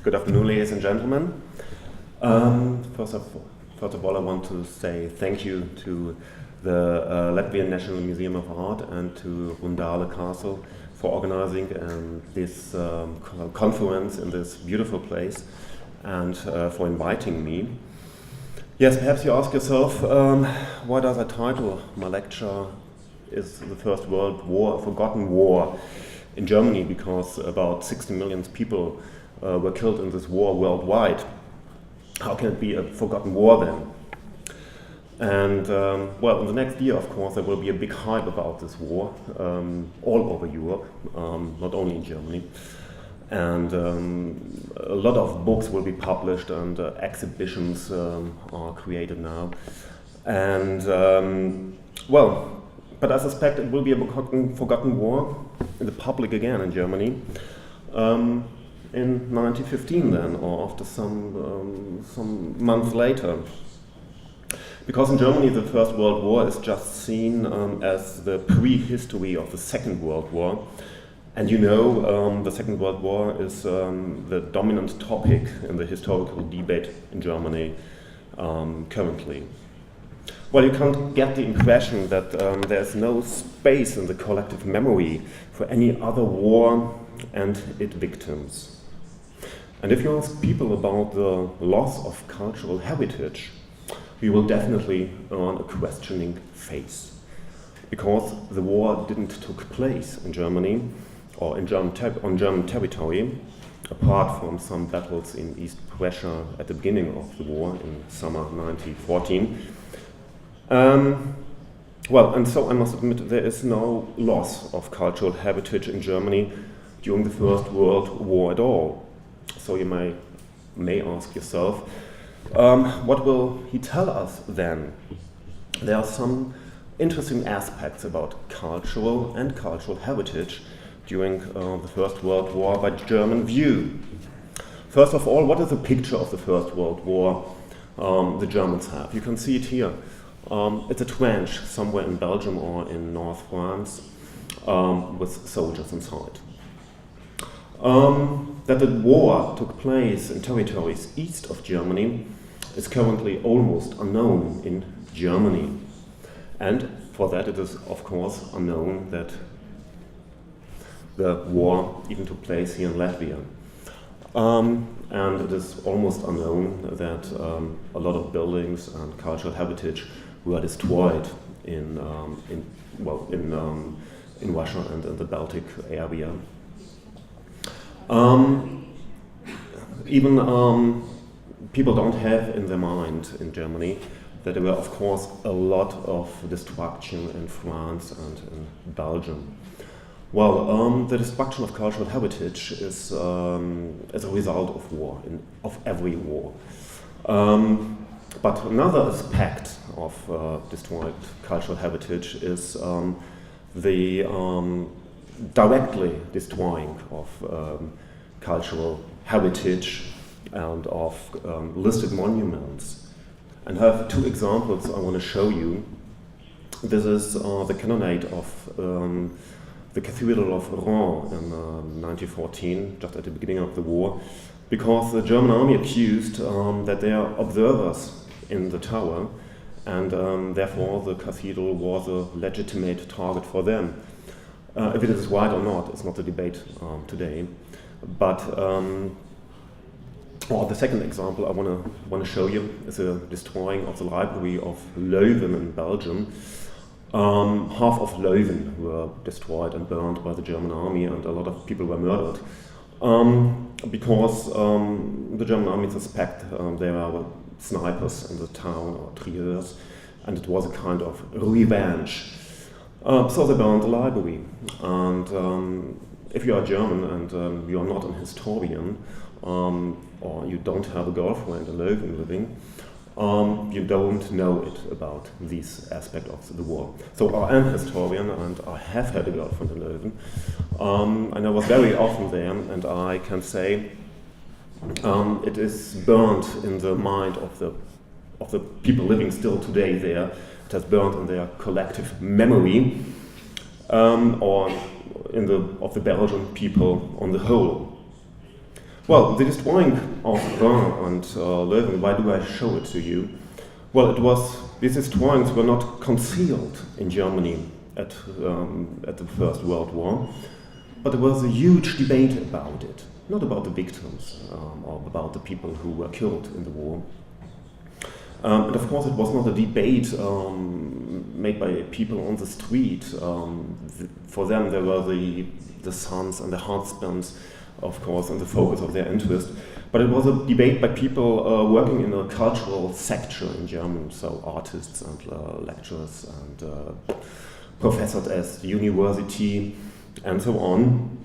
Good afternoon, ladies and gentlemen. First of all, I want to say thank you to the Latvian National Museum of Art and to Rundāles Castle for organizing this conference in this beautiful place and for inviting me. Yes, perhaps you ask yourself, why does I title my lecture is the First World War, a Forgotten War in Germany, because about 60 million people were killed in this war worldwide. How can it be a forgotten war then? And well, in the next year, of course, there will be a big hype about this war all over Europe, not only in Germany. And a lot of books will be published and exhibitions are created now. And well, but I suspect it will be a forgotten war in the public again in Germany. In 1915 then, or after some months later. Because in Germany the First World War is just seen as the prehistory of the Second World War. And you know, the Second World War is the dominant topic in the historical debate in Germany currently. Well, you can't get the impression that there's no space in the collective memory for any other war and its victims. And if you ask people about the loss of cultural heritage, you will definitely earn a questioning face. Because the war didn't take place in Germany or on German territory, apart from some battles in East Prussia at the beginning of the war in summer 1914. Well, and so I must admit there is no loss of cultural heritage in Germany during the First World War at all. So you may ask yourself, what will he tell us then? There are some interesting aspects about cultural and cultural heritage during the First World War by German view. First of all, what is the picture of the First World War the Germans have? You can see it here. It's a trench somewhere in Belgium or in North France with soldiers inside. That the war took place in territories east of Germany is currently almost unknown in Germany. And for that it is of course unknown that the war even took place here in Latvia. And it is almost unknown that a lot of buildings and cultural heritage were destroyed in Russia and in the Baltic area. Even people don't have in their mind in Germany that there were, of course, a lot of destruction in France and in Belgium. Well, the destruction of cultural heritage is a result of war, of every war. But another aspect of destroyed cultural heritage is the directly destroying of cultural heritage and of listed monuments. And I have two examples I want to show you. This is the cannonade of the Cathedral of Rouen in 1914, just at the beginning of the war, because the German army accused that they are observers in the tower, and therefore the cathedral was a legitimate target for them. If it is right or not, it's not the debate today. But the second example I want to show you is a destroying of the library of Leuven in Belgium. Half of Leuven were destroyed and burned by the German army, and a lot of people were murdered because the German army suspect there were snipers in the town or triers, and it was a kind of revenge. So they burned the library. And if you are German and you are not an historian, or you don't have a girlfriend in Leuven living, you don't know it about this aspect of the war. So I am a historian and I have had a girlfriend in Leuven. And I was very often there, and I can say it is burned in the mind of the people living still today there. It has burned in their collective memory, or of the Belgian people on the whole. Well, the destroying of Rhin and Löwen, why do I show it to you? Well, these destroyings were not concealed in Germany at the First World War, but there was a huge debate about it, not about the victims or about the people who were killed in the war. And of course, it was not a debate made by people on the street. For them, there were the sons and the husbands, of course, and the focus of their interest. But it was a debate by people working in a cultural sector in Germany, so artists and lecturers and professors at the university and so on.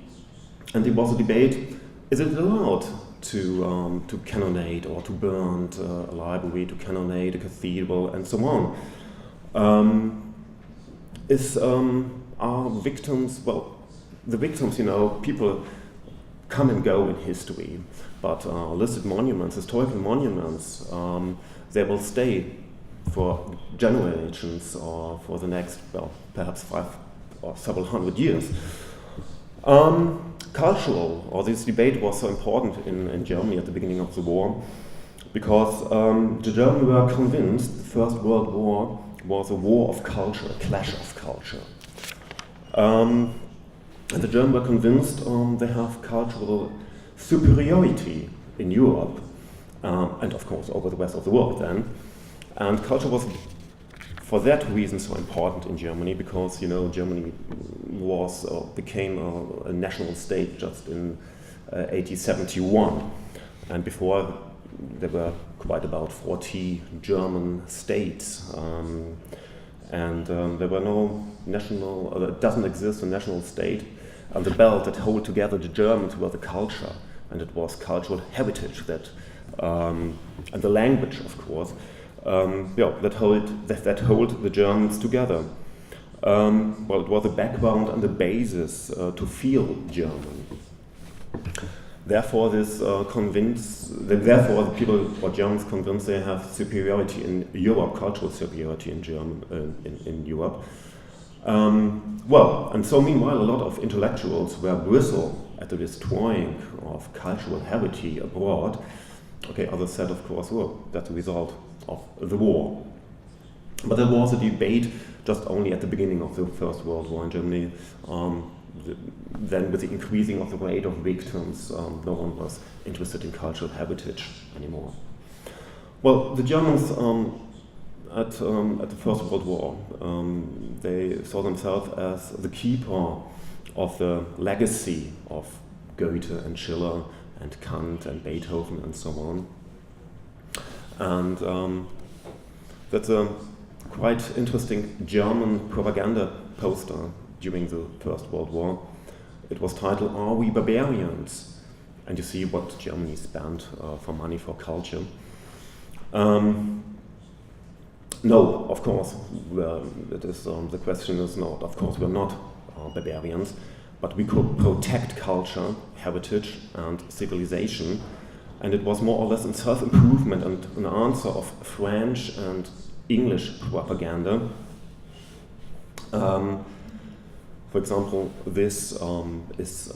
And it was a debate: is it allowed to cannonade or to burn a library, to cannonade a cathedral, and so on? Are victims, well, the victims, people come and go in history, but listed monuments, historical monuments, they will stay for generations or for the next, well, perhaps 5 or several hundred years. Cultural, or this debate was so important in Germany at the beginning of the war, because the Germans were convinced the First World War was a war of culture, a clash of culture. And the Germans were convinced they have cultural superiority in Europe, and of course over the rest of the world then. And culture was, for that reason, so important in Germany, because Germany became a national state just in 1871, and before there were quite about 40 German states, and there were no national. It doesn't exist a national state, and the belt that hold together the Germans were the culture, and it was cultural heritage that, and the language, of course. That hold the Germans together. Well, it was the background and the basis to feel German. Therefore, therefore, the people or Germans convinced they have superiority in Europe, cultural superiority in Europe. And so meanwhile, a lot of intellectuals were bristle at the destroying of cultural heritage abroad. Okay, others said, of course, well, that's a result of the war. But there was a debate just only at the beginning of the First World War in Germany. Then with the increasing of the rate of victims, no one was interested in cultural heritage anymore. Well, the Germans at the First World War, they saw themselves as the keeper of the legacy of Goethe and Schiller and Kant and Beethoven and so on. And that's a quite interesting German propaganda poster during the First World War. It was titled, "Are We Barbarians?" And you see what Germany spent for money for culture. No, of course, the question is not. Of course, we're not barbarians, but we could protect culture, heritage, and civilization. And it was more or less in self-improvement and an answer of French and English propaganda. For example, this is,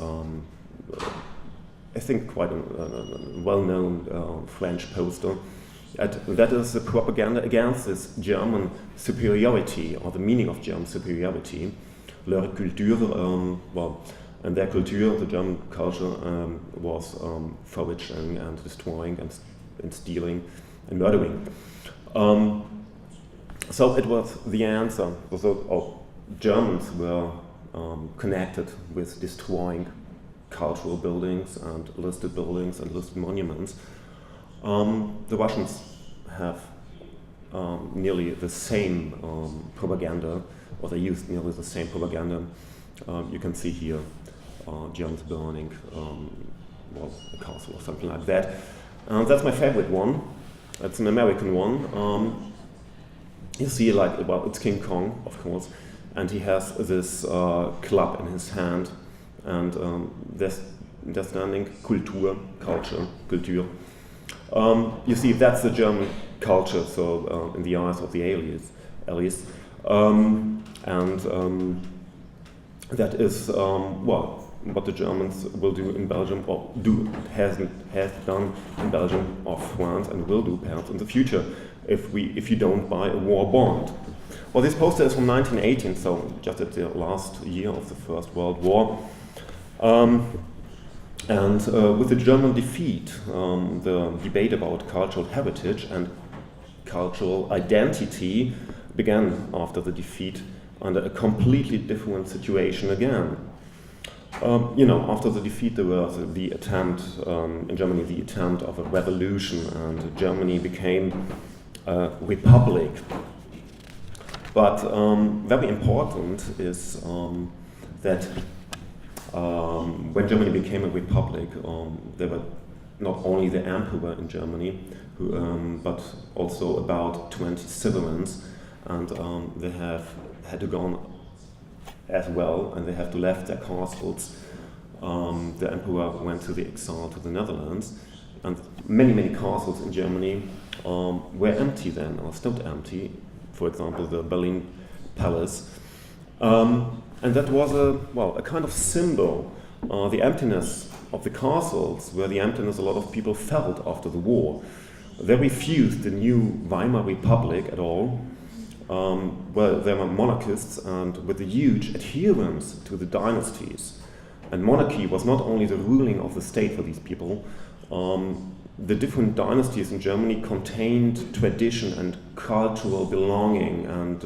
I think, quite a well-known French poster. That is the propaganda against this German superiority, or the meaning of German superiority. Leur culture, and their culture, the German culture, was foraging and destroying and stealing and murdering. So it was the answer. So Germans were connected with destroying cultural buildings and listed monuments. The Russians have nearly the same propaganda, or they used nearly the same propaganda. You can see here Germans burning a castle or something like that. That's my favorite one. It's an American one. You see, it's King Kong, of course, and he has this club in his hand, and they're standing culture. You see, that's the German culture, so in the eyes of the allies. That is, what the Germans will do in Belgium, or has done in Belgium or France, and will do perhaps in the future if you don't buy a war bond. Well, this poster is from 1918, so just at the last year of the First World War. With the German defeat, the debate about cultural heritage and cultural identity began after the defeat under a completely different situation again. After the defeat there was the attempt in Germany, the attempt of a revolution, and Germany became a republic. But very important is that when Germany became a republic, there were not only the emperor in Germany, but also about 20 sovereigns, and they had to go on as well, and they have to left their castles. The emperor went to the exile to the Netherlands, and many castles in Germany were empty then, or stood empty. For example, the Berlin Palace. And that was a kind of symbol. The emptiness of the castles were the emptiness a lot of people felt after the war. They refused the new Weimar Republic at all. Well, they were monarchists and with a huge adherence to the dynasties. And monarchy was not only the ruling of the state for these people. The different dynasties in Germany contained tradition and cultural belonging, and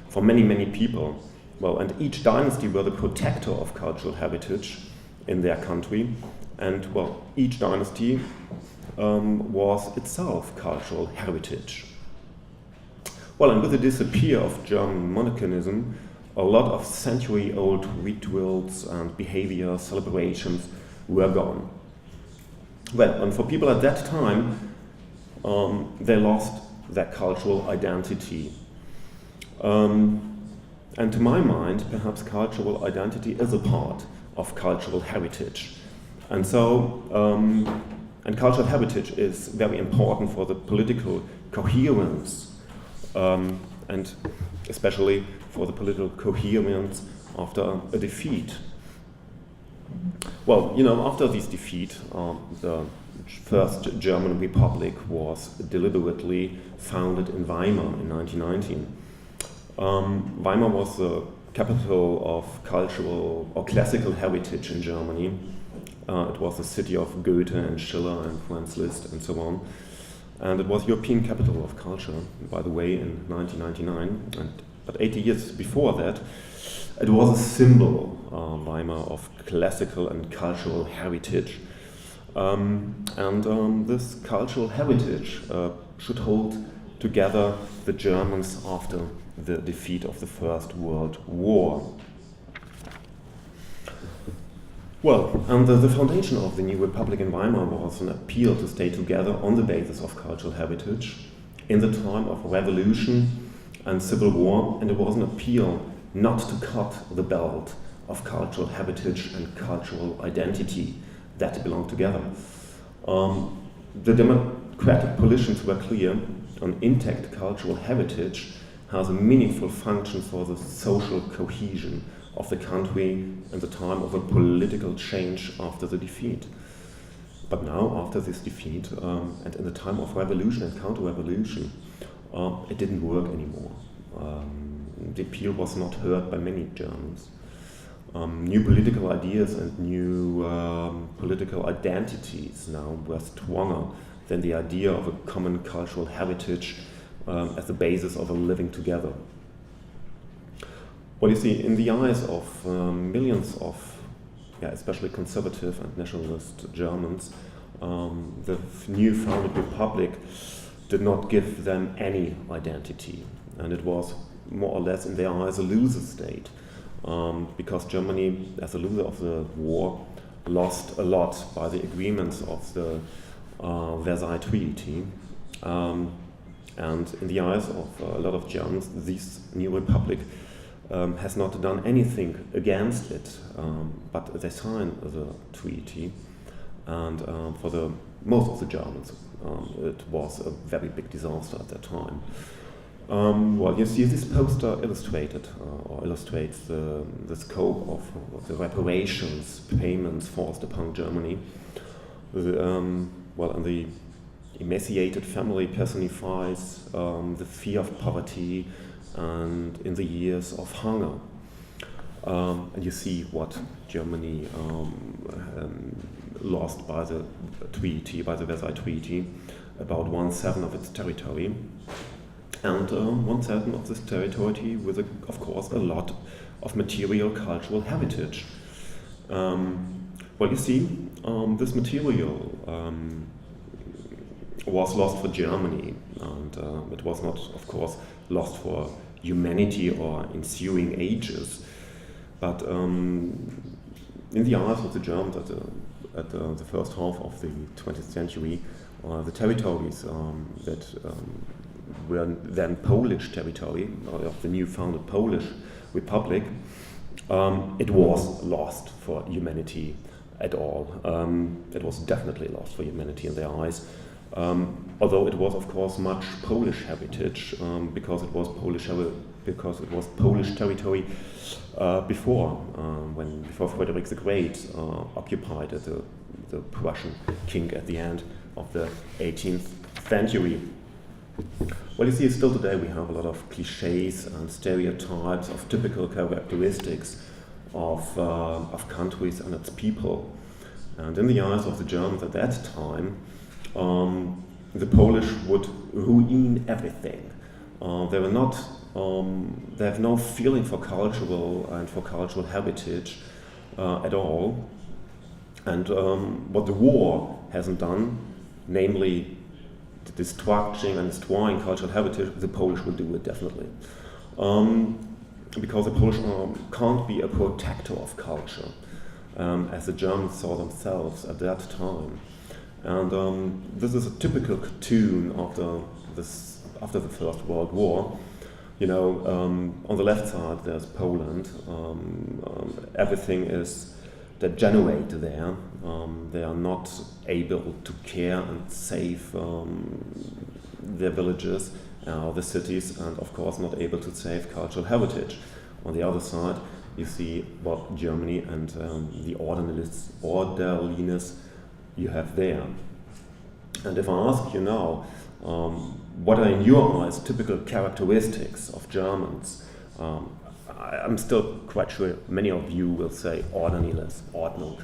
for many people. Well, and each dynasty were the protector of cultural heritage in their country, and well, each dynasty was itself cultural heritage. Well, and with the disappearance of German monarchianism, a lot of century-old rituals and behavior, celebrations were gone. Well, and for people at that time, they lost their cultural identity. And to my mind, perhaps cultural identity is a part of cultural heritage. And so, and cultural heritage is very important for the political coherence, and especially for the political coherence after a defeat. Well, after this defeat, the first German Republic was deliberately founded in Weimar in 1919. Weimar was the capital of cultural or classical heritage in Germany. It was the city of Goethe and Schiller and Franz Liszt and so on. And it was European capital of culture, by the way, in 1999. But 80 years before that, it was a symbol, Weimar, of classical and cultural heritage. This cultural heritage should hold together the Germans after the defeat of the First World War. Well, and the foundation of the new Republic in Weimar was an appeal to stay together on the basis of cultural heritage in the time of revolution and civil war, and it was an appeal not to cut the belt of cultural heritage and cultural identity that belong together. The democratic positions were clear. An intact cultural heritage has a meaningful function for the social cohesion of the country in the time of a political change after the defeat. But now, after this defeat, and in the time of revolution and counter-revolution, it didn't work anymore. The appeal was not heard by many Germans. New political ideas and new political identities now were stronger than the idea of a common cultural heritage as the basis of a living together. Well, you see, in the eyes of millions of, especially conservative and nationalist Germans, the new founded republic did not give them any identity, and it was more or less in their eyes a loser state, because Germany, as a loser of the war, lost a lot by the agreements of the Versailles Treaty. And in the eyes of a lot of Germans, this new republic has not done anything against it, but they signed the treaty, and for the most of the Germans, it was a very big disaster at that time. Well, you see this poster illustrated or illustrates the scope of the reparations payments forced upon Germany. And the emaciated family personifies the fear of poverty and in the years of hunger. And you see what Germany lost by the treaty, by the Versailles Treaty, about 1/7 of its territory. And 1/7 of this territory with, of course, a lot of material cultural heritage. Well, you see, this material was lost for Germany, and it was not, of course, lost for humanity or ensuing ages. But in the eyes of the Germans at the first half of the 20th century, the territories that were then Polish territory, of the new founded Polish Republic, it was lost for humanity at all. It was definitely lost for humanity in their eyes. Although it was, of course, much Polish heritage, because it was Polish territory before Frederick the Great occupied the Prussian king at the end of the 18th century. Well, you see, still today we have a lot of cliches and stereotypes of typical characteristics of countries and its people. And in the eyes of the Germans at that time, the Polish would ruin everything. They have no feeling for cultural heritage at all. And what the war hasn't done, namely destructing and destroying cultural heritage, the Polish will do it definitely. Because the Polish can't be a protector of culture, as the Germans saw themselves at that time. And this is a typical cartoon after the First World War. You know, on the left side there's Poland. Everything is degenerate there. They are not able to care and save their villages, the cities, and of course not able to save cultural heritage. On the other side, you see Germany and the orderliness you have there. And if I ask you now, what are in your eyes typical characteristics of Germans? I'm still quite sure many of you will say orderliness, Ordnung,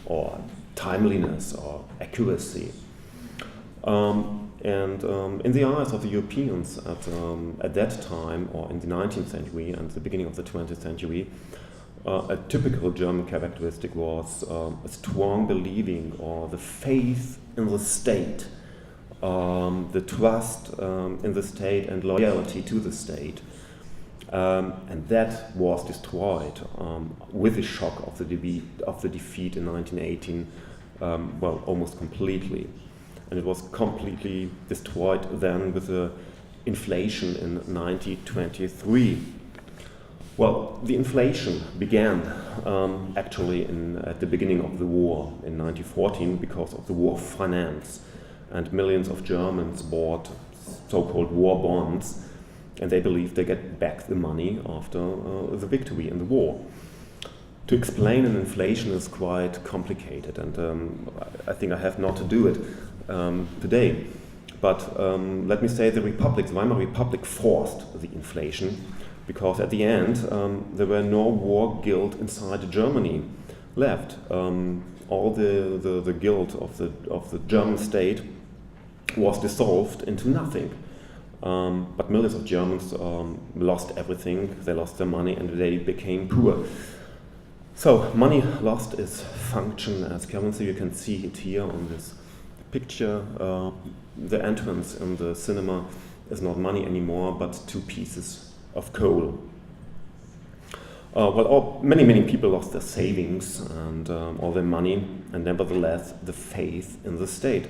or timeliness, or accuracy. And in the eyes of the Europeans at that time, or in the 19th century and the beginning of the 20th century, a typical German characteristic was a strong believing or the faith in the state, the trust in the state and loyalty to the state. And that was destroyed with the shock of the defeat in 1918, almost completely. And it was completely destroyed then with the inflation in 1923. Well, the inflation began actually at the beginning of the war in 1914 because of the war of finance, and millions of Germans bought so-called war bonds, and they believed they get back the money after the victory in the war. To explain an inflation is quite complicated, and I think I have not to do it today. But let me say the Weimar Republic forced the inflation, because at the end there were no war guild inside Germany left. All the guild of the German state was dissolved into nothing. But millions of Germans lost everything. They lost their money and they became poor. So money lost its function as currency. You can see it here on this picture. The entrance in the cinema is not money anymore, but 2 pieces of coal. Many people lost their savings and all their money, and nevertheless the faith in the state.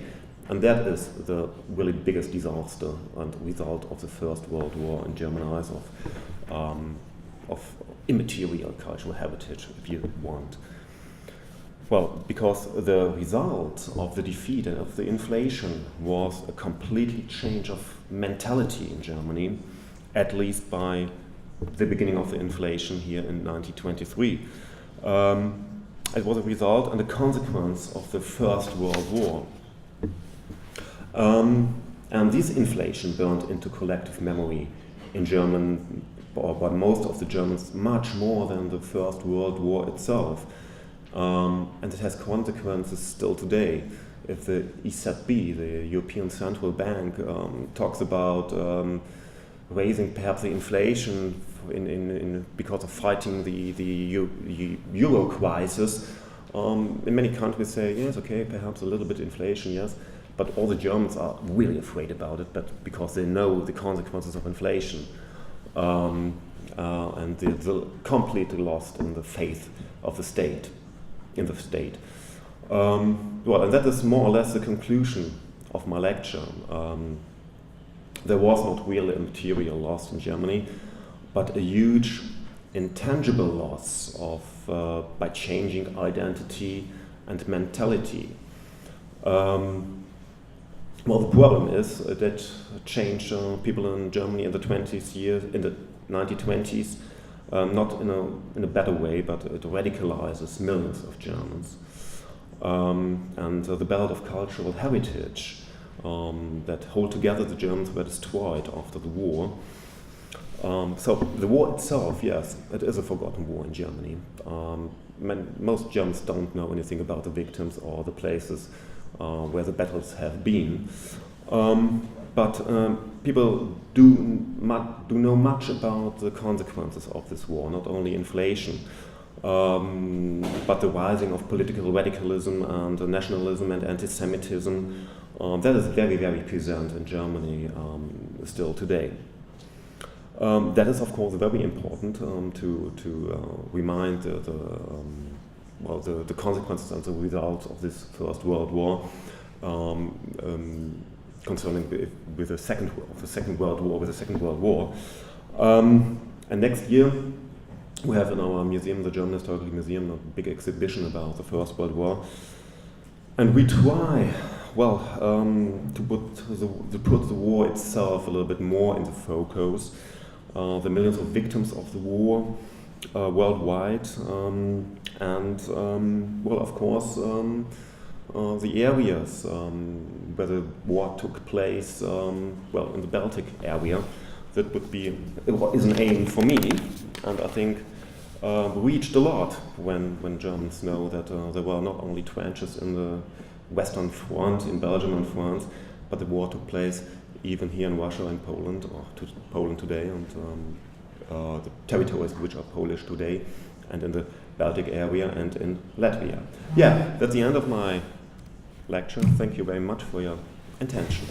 And that is the really biggest disaster and result of the First World War in German eyes of immaterial cultural heritage, if you want. Well, because the result of the defeat and of the inflation was a completely change of mentality in Germany. at least by the beginning of the inflation here in 1923. It was a result and a consequence of the First World War. And this inflation burned into collective memory in German, or by most of the Germans, much more than the First World War itself. And it has consequences still today. If the EZB, the European Central Bank, talks about raising perhaps the inflation because of fighting the euro crisis, in many countries say, yes, okay, perhaps a little bit inflation, yes, but all the Germans are really afraid about it, but because they know the consequences of inflation. And they're completely lost in the faith of the state, in the state. Well, and that is more or less the conclusion of my lecture. There was not really a material loss in Germany, but a huge intangible loss of by changing identity and mentality. Well, the problem is that changed people in Germany in the 1920s, not in a better way, but it radicalizes millions of Germans. And the belt of cultural heritage that hold together the Germans were destroyed after the war. So the war itself, yes, it is a forgotten war in Germany. Most Germans don't know anything about the victims or the places where the battles have been. But people do know much about the consequences of this war, not only inflation, but the rising of political radicalism and nationalism and anti-Semitism. That is very, very present in Germany still today. That is, of course, very important to remind the consequences and the results of this First World War concerning with the Second World War. And next year we have in our museum, the German Historical Museum, a big exhibition about the First World War, and we try, to put the war itself a little bit more in the focus. The millions of victims of the war worldwide, and of course, the areas where the war took place, in the Baltic area. That is an aim for me, and I think reached a lot when Germans know that there were not only trenches in the Western Front, in Belgium and France, but the war took place even here in Russia and Poland, or Poland today, and the territories which are Polish today, and in the Baltic area and in Latvia. Yeah, that's the end of my lecture. Thank you very much for your attention.